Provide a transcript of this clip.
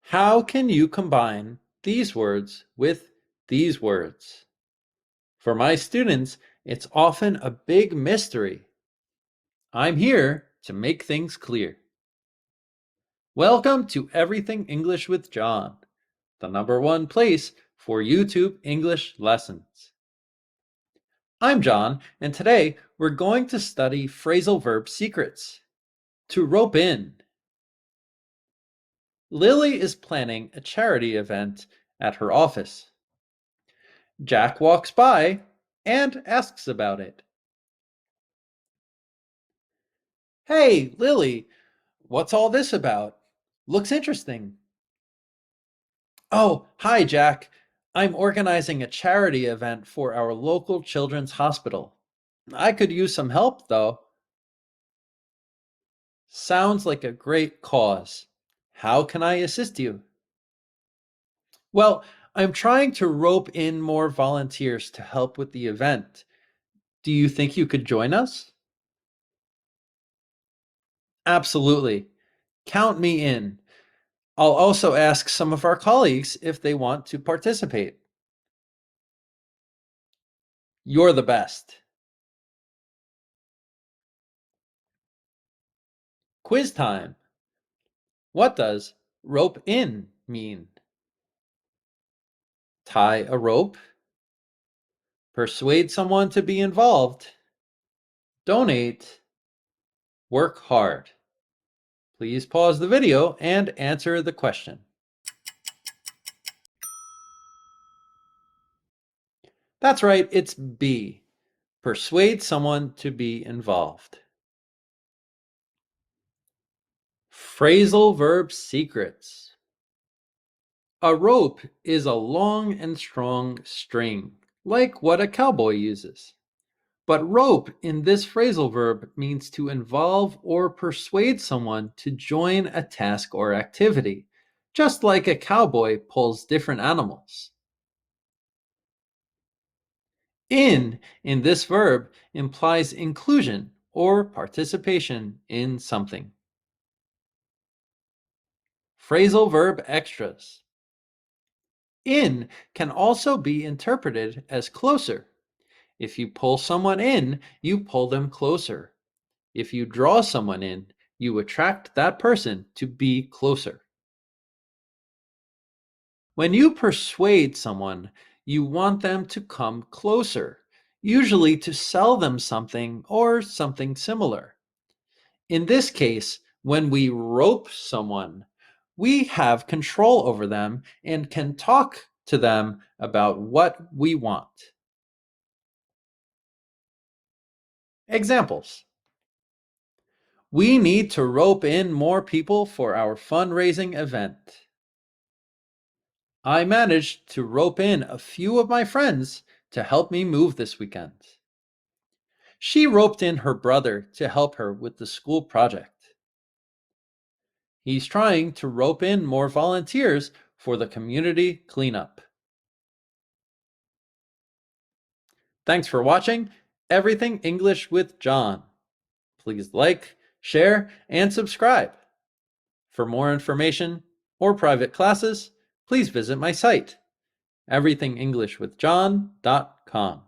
How can you combine these words with these words? For my students, it's often a big mystery. I'm here to make things clear. Welcome to Everything English with John, the #1 place for YouTube English lessons. I'm John, and today we're going to study phrasal verb secrets. To rope in. Lily is planning a charity event at her office. Jack walks by and asks about it. Hey, Lily, what's all this about? Looks interesting. Oh, hi, Jack. I'm organizing a charity event for our local children's hospital. I could use some help, though. Sounds like a great cause. How can I assist you? Well, I'm trying to rope in more volunteers to help with the event. Do you think you could join us? Absolutely. Count me in. I'll also ask some of our colleagues if they want to participate. You're the best. Quiz time. What does rope in mean? Tie a rope. Persuade someone to be involved. Donate. Work hard. Please pause the video and answer the question. That's right, it's B. Persuade someone to be involved. Phrasal verb secrets. A rope is a long and strong string, like what a cowboy uses. But rope in this phrasal verb means to involve or persuade someone to join a task or activity, just like a cowboy pulls different animals. In this verb implies inclusion or participation in something. Phrasal verb extras. In can also be interpreted as closer. If you pull someone in, you pull them closer. If you draw someone in, you attract that person to be closer. When you persuade someone, you want them to come closer, usually to sell them something or something similar. In this case, when we rope someone, we have control over them and can talk to them about what we want. Examples. We need to rope in more people for our fundraising event. I managed to rope in a few of my friends to help me move this weekend. She roped in her brother to help her with the school project. He's trying to rope in more volunteers for the community cleanup. Thanks for watching Everything English with John. Please like, share, and subscribe. For more information or private classes, please visit my site, everythingenglishwithjohn.com.